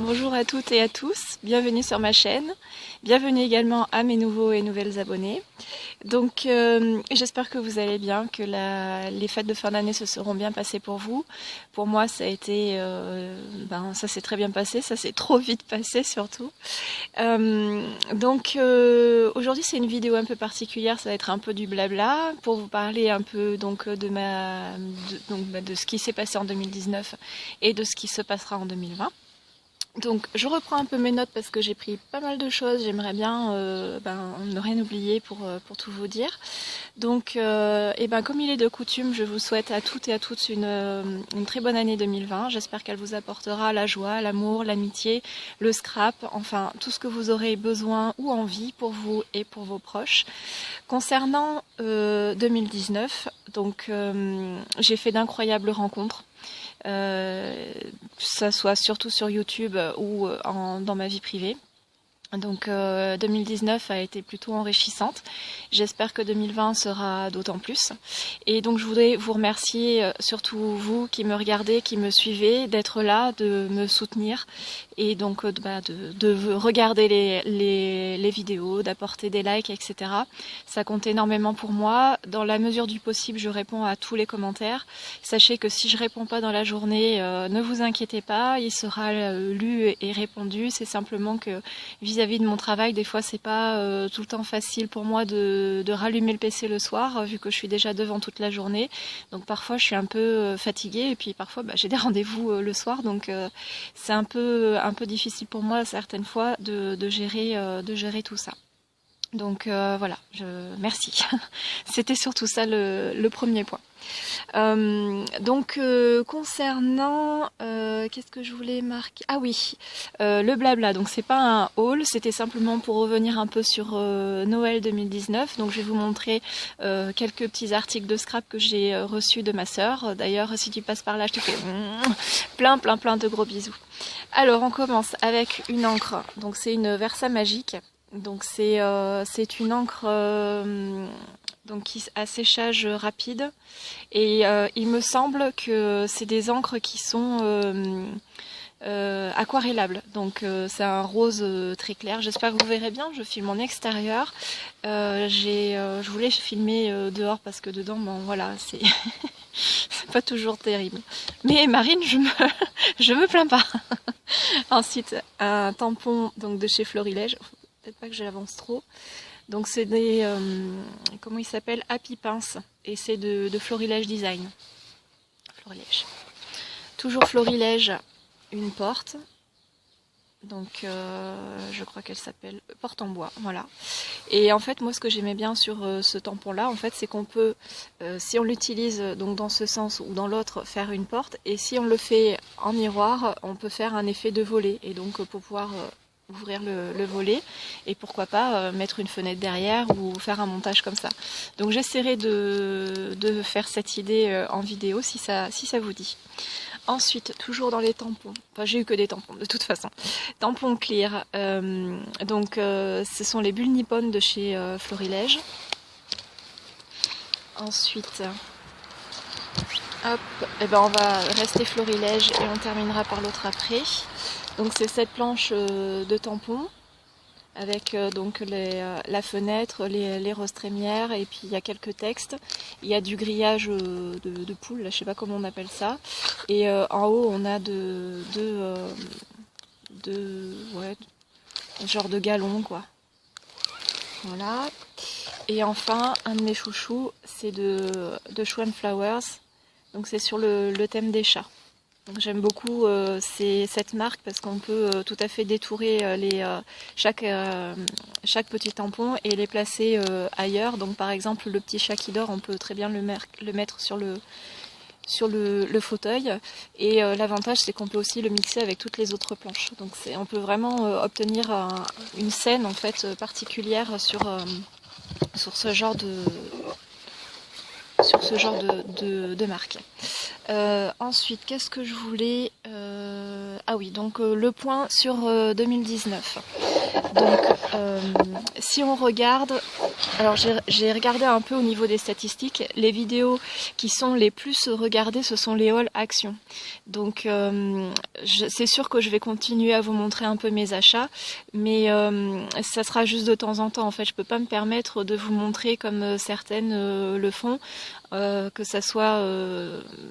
Bonjour à toutes et à tous, bienvenue sur ma chaîne, bienvenue également à mes nouveaux et nouvelles abonnés. Donc j'espère que vous allez bien, que les fêtes de fin d'année se seront bien passées pour vous. Pour moi ça a été, ça s'est très bien passé, ça s'est trop vite passé surtout. Aujourd'hui c'est une vidéo un peu particulière, ça va être un peu du blabla pour vous parler un peu donc de ce qui s'est passé en 2019 et de ce qui se passera en 2020. Donc je reprends un peu mes notes parce que j'ai pris pas mal de choses, j'aimerais bien ne rien oublier pour tout vous dire. Donc comme il est de coutume, je vous souhaite à toutes et à tous une très bonne année 2020. J'espère qu'elle vous apportera la joie, l'amour, l'amitié, le scrap, enfin tout ce que vous aurez besoin ou envie pour vous et pour vos proches. Concernant 2019, donc j'ai fait d'incroyables rencontres. Que ça soit surtout sur YouTube ou dans ma vie privée. Donc 2019 a été plutôt enrichissante. J'espère que 2020 sera d'autant plus. Et donc je voudrais vous remercier, surtout vous qui me regardez, qui me suivez, d'être là, de me soutenir et donc de regarder les vidéos, d'apporter des likes, etc. Ça compte énormément pour moi. Dans la mesure du possible, je réponds à tous les commentaires. Sachez que si je réponds pas dans la journée, ne vous inquiétez pas, il sera lu et répondu. C'est simplement que vis-à-vis de mon travail, des fois c'est pas tout le temps facile pour moi de rallumer le PC le soir, vu que je suis déjà devant toute la journée. Donc parfois je suis un peu fatiguée et puis parfois j'ai des rendez-vous le soir, donc c'est un peu difficile pour moi certaines fois de gérer tout ça. Donc voilà, merci. C'était surtout ça le premier point. Concernant qu'est-ce que je voulais marquer, ah oui, le blabla, donc c'est pas un haul, c'était simplement pour revenir un peu sur Noël 2019. Donc je vais vous montrer quelques petits articles de scrap que j'ai reçus de ma sœur. D'ailleurs si tu passes par là, je te fais plein de gros bisous. Alors on commence avec une encre, donc c'est une Versa Magique. Donc c'est une encre à séchage rapide et il me semble que c'est des encres qui sont aquarellables. Donc c'est un rose très clair. J'espère que vous verrez bien. Je filme en extérieur. Je voulais filmer dehors parce que dedans, voilà, c'est c'est pas toujours terrible. Mais Marine, je me plains pas. Ensuite, un tampon donc de chez Florilège. Peut-être pas que je l'avance trop. Donc c'est des comment il s'appelle, Happy Pince, et c'est de Florilège Design. Florilège. Toujours Florilège, une porte. Donc je crois qu'elle s'appelle porte en bois, voilà. Et en fait moi ce que j'aimais bien sur ce tampon là, en fait, c'est qu'on peut si on l'utilise donc dans ce sens ou dans l'autre, faire une porte, et si on le fait en miroir, on peut faire un effet de volet, et donc pour pouvoir ouvrir le volet et pourquoi pas mettre une fenêtre derrière ou faire un montage comme ça. Donc j'essaierai de faire cette idée en vidéo si ça vous dit. Ensuite, toujours dans les tampons, enfin j'ai eu que des tampons de toute façon, tampons clear, ce sont les bulles nippones de chez Florilège. Ensuite, hop, on va rester Florilège et on terminera par l'autre après. Donc c'est cette planche de tampons avec la fenêtre, les roses trémières, et puis il y a quelques textes. Il y a du grillage de poule, là, je sais pas comment on appelle ça. Et en haut on a genre de galons quoi. Voilà. Et enfin un de mes chouchous, c'est de Schwan Flowers. Donc c'est sur le thème des chats. Donc j'aime beaucoup cette marque parce qu'on peut tout à fait détourer chaque petit tampon et les placer ailleurs. Donc par exemple le petit chat qui dort, on peut très bien le mettre sur le fauteuil, et l'avantage c'est qu'on peut aussi le mixer avec toutes les autres planches. Donc on peut vraiment obtenir une scène en fait particulière sur ce genre de marque. Ensuite, qu'est-ce que je voulais ah oui, donc le point sur 2019. Donc si on regarde Alors j'ai regardé un peu au niveau des statistiques, les vidéos qui sont les plus regardées, ce sont les hauls actions. Donc c'est sûr que je vais continuer à vous montrer un peu mes achats, mais ça sera juste de temps en temps. En fait, je peux pas me permettre de vous montrer comme certaines le font, que ça soit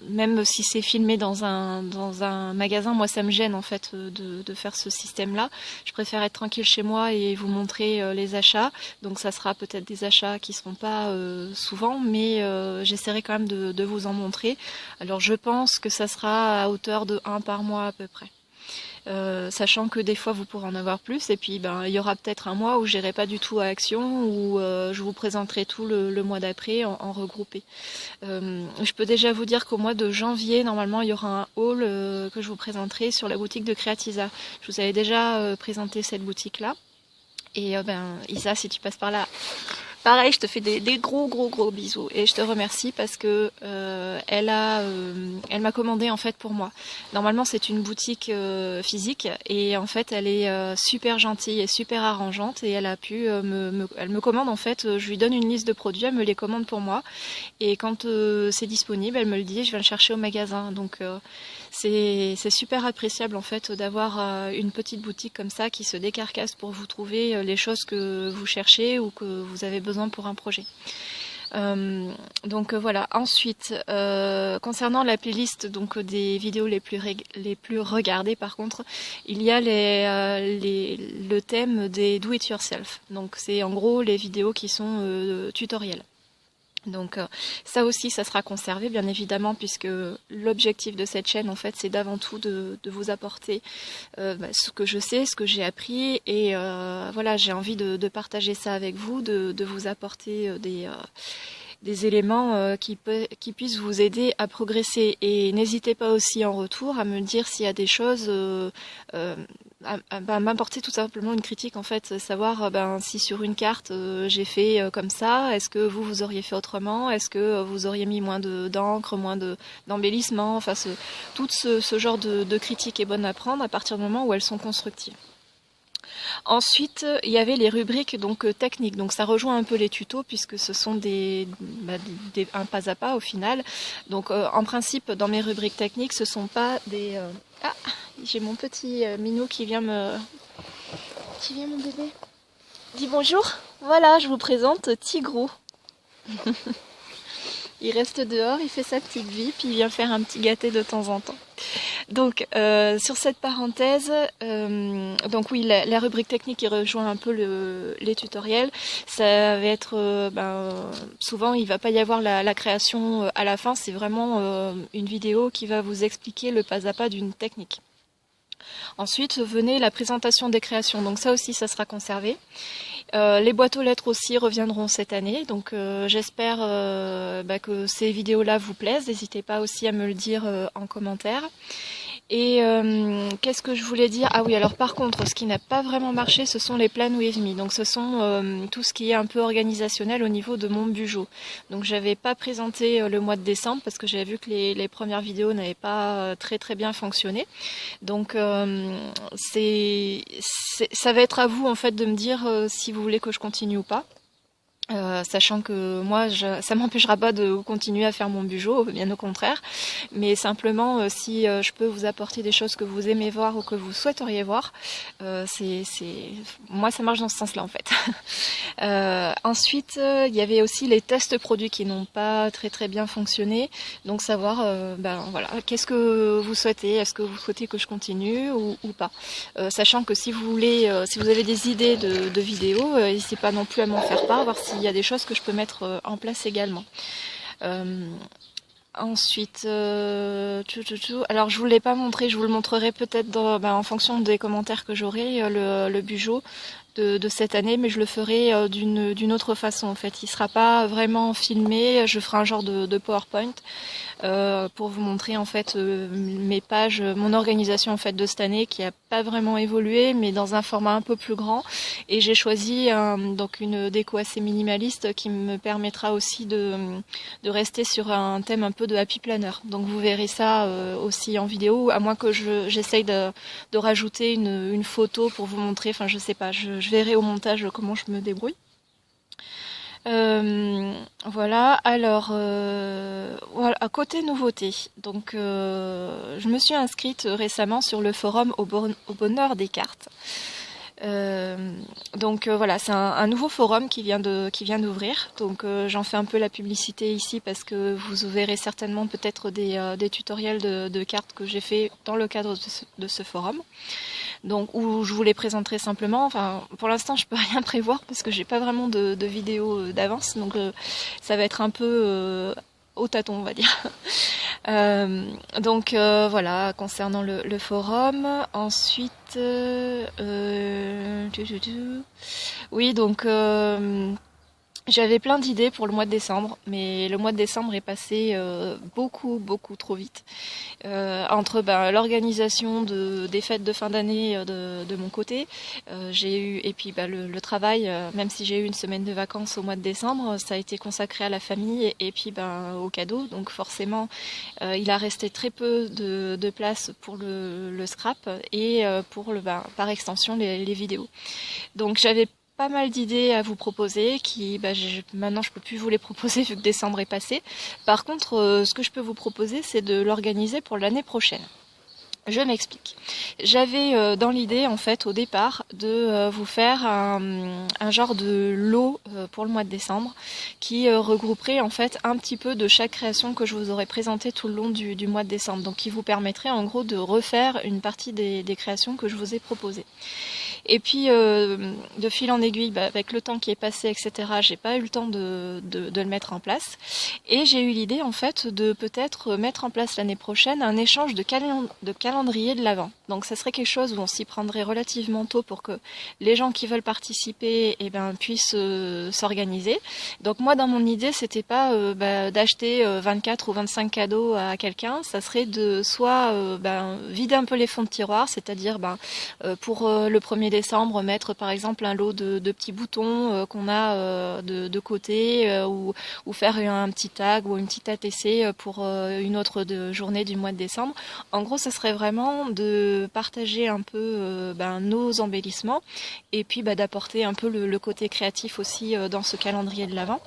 même si c'est filmé dans un magasin. Moi, ça me gêne en fait de faire ce système-là. Je préfère être tranquille chez moi et vous montrer les achats. Donc ça sera peut-être des achats qui seront pas souvent, mais j'essaierai quand même de vous en montrer. Alors je pense que ça sera à hauteur de 1 par mois à peu près. Sachant que des fois vous pourrez en avoir plus, et puis il y aura peut-être un mois où j'irai pas du tout à Action, où je vous présenterai tout le mois d'après en regroupé. Je peux déjà vous dire qu'au mois de janvier, normalement, il y aura un haul que je vous présenterai sur la boutique de Creatiza. Je vous avais déjà présenté cette boutique-là. Et Isa, si tu passes par là, pareil, je te fais des gros bisous et je te remercie parce que elle m'a commandé en fait pour moi. Normalement, c'est une boutique physique et en fait, elle est super gentille et super arrangeante et elle a pu elle me commande en fait. Je lui donne une liste de produits, elle me les commande pour moi et quand c'est disponible, elle me le dit, et je vais le chercher au magasin. Donc c'est super appréciable en fait d'avoir une petite boutique comme ça qui se décarcasse pour vous trouver les choses que vous cherchez ou que vous avez besoin pour un projet. Donc voilà. Ensuite, concernant la playlist donc des vidéos les plus regardées, par contre, il y a le thème des do it yourself. Donc c'est en gros les vidéos qui sont tutoriels. Donc ça aussi, ça sera conservé bien évidemment puisque l'objectif de cette chaîne en fait c'est d'avant tout de vous apporter ce que je sais, ce que j'ai appris et voilà, j'ai envie de partager ça avec vous, de vous apporter des éléments qui puissent vous aider à progresser. Et n'hésitez pas aussi en retour à me dire s'il y a des choses, à m'apporter tout simplement une critique en fait, savoir si sur une carte j'ai fait comme ça, est-ce que vous auriez fait autrement, est-ce que vous auriez mis moins d'encre, moins d'embellissement, enfin tout ce genre de critique est bonne à prendre à partir du moment où elles sont constructives. Ensuite, il y avait les rubriques donc techniques. Donc ça rejoint un peu les tutos puisque ce sont un pas à pas au final. Donc en principe, dans mes rubriques techniques, ce sont pas des Ah, j'ai mon petit minou qui vient mon bébé. Dis bonjour. Voilà, je vous présente Tigrou. Il reste dehors, il fait sa petite vie, puis il vient faire un petit gâté de temps en temps. Donc sur cette parenthèse, donc oui, la rubrique technique qui rejoint un peu les tutoriels, ça va être souvent il va pas y avoir la création à la fin, c'est vraiment une vidéo qui va vous expliquer le pas à pas d'une technique. Ensuite venait la présentation des créations, donc ça aussi ça sera conservé. Les boîtes aux lettres aussi reviendront cette année, donc j'espère que ces vidéos-là vous plaisent. N'hésitez pas aussi à me le dire en commentaire. Et qu'est-ce que je voulais dire? Ah oui, alors par contre, ce qui n'a pas vraiment marché, ce sont les plans with me. Donc ce sont tout ce qui est un peu organisationnel au niveau de mon bujo. Donc j'avais pas présenté le mois de décembre parce que j'avais vu que les premières vidéos n'avaient pas très bien fonctionné. Donc ça va être à vous en fait de me dire si vous voulez que je continue ou pas. Sachant que moi, ça m'empêchera pas de continuer à faire mon bujo, bien au contraire. Mais simplement, si je peux vous apporter des choses que vous aimez voir ou que vous souhaiteriez voir, moi, ça marche dans ce sens-là en fait. Ensuite, il y avait aussi les tests produits qui n'ont pas très bien fonctionné. Donc savoir, voilà, qu'est-ce que vous souhaitez? Est-ce que vous souhaitez que je continue ou pas? Sachant que si vous voulez, si vous avez des idées de vidéos, n'hésitez pas non plus à m'en faire part, voir s'il y a des choses que je peux mettre en place également. Ensuite, alors je vous l'ai pas montré, je vous le montrerai peut-être en fonction des commentaires que j'aurai, le bujo de cette année, mais je le ferai d'une autre façon en fait. Il sera pas vraiment filmé, je ferai un genre de PowerPoint pour vous montrer en fait mes pages, mon organisation en fait de cette année qui a pas vraiment évolué, mais dans un format un peu plus grand. Et j'ai choisi donc une déco assez minimaliste qui me permettra aussi de rester sur un thème un peu de Happy Planner. Donc vous verrez ça aussi en vidéo, à moins que j'essaye de rajouter une photo pour vous montrer. Enfin je sais pas, je verrai au montage comment je me débrouille. Voilà, alors, voilà, à côté nouveauté, donc je me suis inscrite récemment sur le forum au bonheur des cartes. Donc voilà, c'est un nouveau forum qui vient d'ouvrir. Donc j'en fais un peu la publicité ici parce que vous verrez certainement peut-être des tutoriels de cartes que j'ai fait dans le cadre de ce forum. Donc où je vous les présenterai simplement. Enfin, pour l'instant, je peux rien prévoir parce que j'ai pas vraiment de vidéo d'avance. Donc ça va être un peu au tâton, on va dire. Donc voilà, concernant le forum. Ensuite, oui, donc j'avais plein d'idées pour le mois de décembre, mais le mois de décembre est passé beaucoup trop vite. Entre l'organisation des fêtes de fin d'année de mon côté, j'ai eu et puis le travail, même si j'ai eu une semaine de vacances au mois de décembre, ça a été consacré à la famille et puis aux cadeaux. Donc forcément, il a resté très peu de place pour le scrap et pour par extension les vidéos. Donc j'avais pas mal d'idées à vous proposer qui maintenant je peux plus vous les proposer vu que décembre est passé. Par contre, ce que je peux vous proposer, c'est de l'organiser pour l'année prochaine. Je m'explique. J'avais dans l'idée en fait au départ de vous faire un genre de lot pour le mois de décembre qui regrouperait en fait un petit peu de chaque création que je vous aurais présentée tout le long du mois de décembre. Donc qui vous permettrait en gros de refaire une partie des créations que je vous ai proposées. Et puis de fil en aiguille, avec le temps qui est passé, etc., j'ai pas eu le temps de le mettre en place. Et j'ai eu l'idée en fait de peut-être mettre en place l'année prochaine un échange de calendrier de l'Avent. Donc ça serait quelque chose où on s'y prendrait relativement tôt pour que les gens qui veulent participer puissent s'organiser. Donc moi dans mon idée c'était pas d'acheter 24 ou 25 cadeaux à quelqu'un, ça serait de soit vider un peu les fonds de tiroir, c'est-à-dire pour le 1er décembre mettre par exemple un lot de petits boutons qu'on a de côté ou faire un petit tag ou une petite ATC pour une autre journée du mois de décembre. En gros, ça serait vraiment de partager un peu nos embellissements et puis d'apporter un peu le côté créatif aussi dans ce calendrier de l'Avent.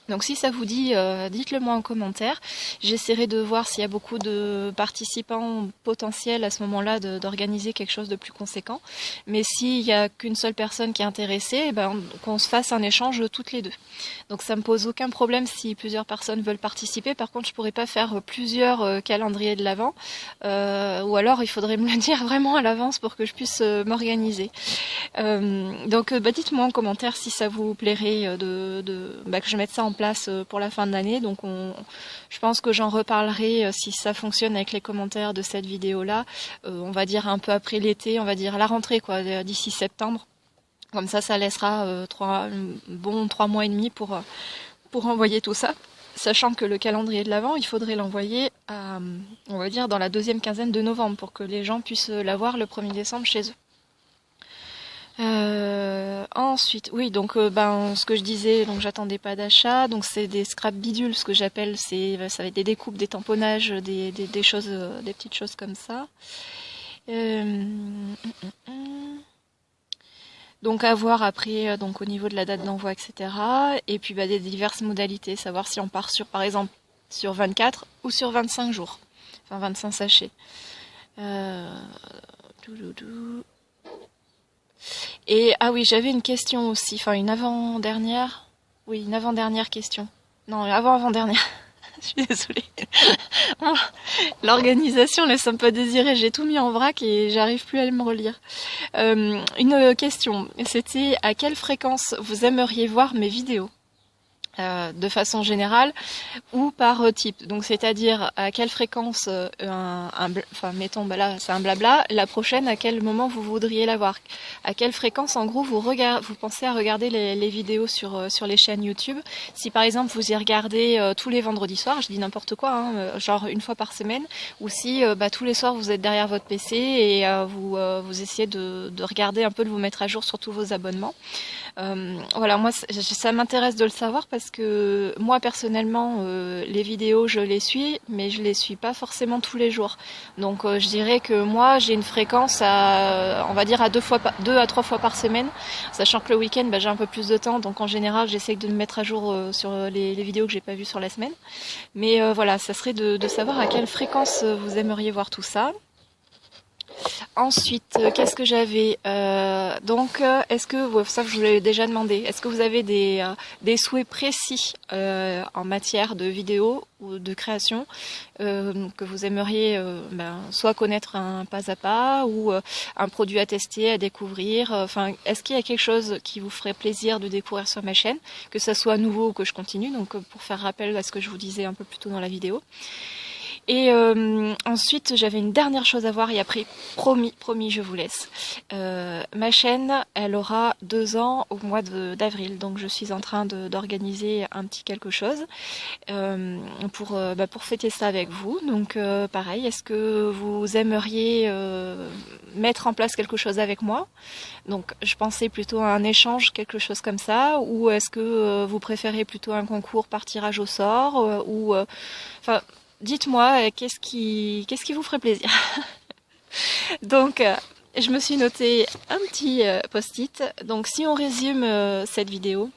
Donc si ça vous dit, dites-le moi en commentaire. J'essaierai de voir s'il y a beaucoup de participants potentiels à ce moment-là d'organiser quelque chose de plus conséquent. Mais s'il n'y a qu'une seule personne qui est intéressée, qu'on se fasse un échange toutes les deux. Donc ça me pose aucun problème si plusieurs personnes veulent participer. Par contre, je pourrais pas faire plusieurs calendriers de l'Avent. Ou alors il faudrait me le dire vraiment à l'avance pour que je puisse m'organiser. Donc dites-moi en commentaire si ça vous plairait que je mette ça en place pour la fin de l'année. Donc je pense que j'en reparlerai si ça fonctionne avec les commentaires de cette vidéo là. On va dire un peu après l'été, on va dire à la rentrée quoi, d'ici septembre. Comme ça laissera 3 mois et demi pour envoyer tout ça. Sachant que le calendrier de l'Avent, il faudrait l'envoyer on va dire dans la deuxième quinzaine de novembre pour que les gens puissent l'avoir le 1er décembre chez eux. Ensuite, oui, donc ce que je disais, donc j'attendais pas d'achat, donc c'est des scrap bidules, ce que j'appelle, ça va être des découpes, des tamponnages, des choses, des petites choses comme ça. Donc à voir après, donc au niveau de la date d'envoi, etc. Et puis des diverses modalités, savoir si on part sur, par exemple, sur 24 ou sur 25 jours, enfin 25 sachets. Et ah oui, j'avais une question aussi, enfin une avant-dernière. Oui, une avant-dernière question. Non, avant-avant-dernière. Je suis désolée. L'organisation laisse un peu désirer. J'ai tout mis en vrac et j'arrive plus à me relire. Une question, c'était à quelle fréquence vous aimeriez voir mes vidéos ? De façon générale ou par type. Donc c'est-à-dire à quelle fréquence mettons là c'est un blabla, la prochaine à quel moment vous voudriez la voir. À quelle fréquence en gros vous pensez à regarder les vidéos sur les chaînes YouTube. Si par exemple vous y regardez tous les vendredis soirs, je dis n'importe quoi genre une fois par semaine, ou si tous les soirs vous êtes derrière votre PC et vous essayez de regarder un peu, de vous mettre à jour sur tous vos abonnements. Voilà, moi ça m'intéresse de le savoir parce que moi personnellement les vidéos je les suis mais je les suis pas forcément tous les jours. Donc je dirais que moi j'ai une fréquence à on va dire à 2 à 3 fois par semaine, sachant que le week-end bah, j'ai un peu plus de temps donc en général j'essaie de me mettre à jour sur les vidéos que j'ai pas vues sur la semaine. Mais voilà, ça serait de savoir à quelle fréquence vous aimeriez voir tout ça. Ensuite, qu'est-ce que j'avais est-ce que ça je vous l'avais déjà demandé, est-ce que vous avez des souhaits précis en matière de vidéo ou de création que vous aimeriez soit connaître un pas à pas ou un produit à tester, à découvrir. Enfin, est-ce qu'il y a quelque chose qui vous ferait plaisir de découvrir sur ma chaîne, que ça soit nouveau ou que je continue, donc pour faire rappel à ce que je vous disais un peu plus tôt dans la vidéo. Et ensuite, j'avais une dernière chose à voir et après, promis, je vous laisse. Ma chaîne, elle aura 2 ans au mois d'avril, donc je suis en train d'organiser un petit quelque chose pour fêter ça avec vous. Donc pareil, est-ce que vous aimeriez mettre en place quelque chose avec moi? Donc je pensais plutôt à un échange, quelque chose comme ça, ou est-ce que vous préférez plutôt un concours par tirage au sort enfin, dites-moi, qu'est-ce qui vous ferait plaisir? Donc, je me suis noté un petit post-it. Donc, si on résume cette vidéo,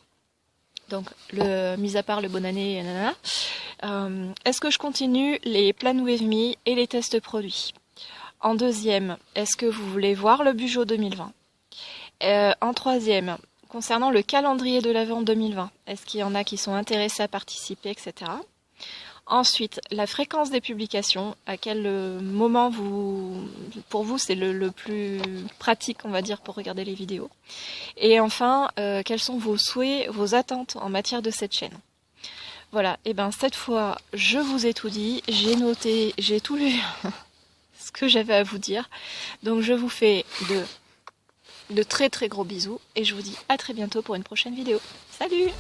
donc, mis à part le bonne année, nanana, est-ce que je continue les Plan With Me et les tests produits? En deuxième, est-ce que vous voulez voir le Bujo 2020? En troisième, concernant le calendrier de l'Avent 2020, est-ce qu'il y en a qui sont intéressés à participer, etc. Ensuite, la fréquence des publications, à quel moment pour vous c'est le plus pratique, on va dire, pour regarder les vidéos. Et enfin, quels sont vos souhaits, vos attentes en matière de cette chaîne. Voilà, et bien cette fois, je vous ai tout dit, j'ai noté, j'ai tout lu ce que j'avais à vous dire. Donc je vous fais de très très gros bisous et je vous dis à très bientôt pour une prochaine vidéo. Salut!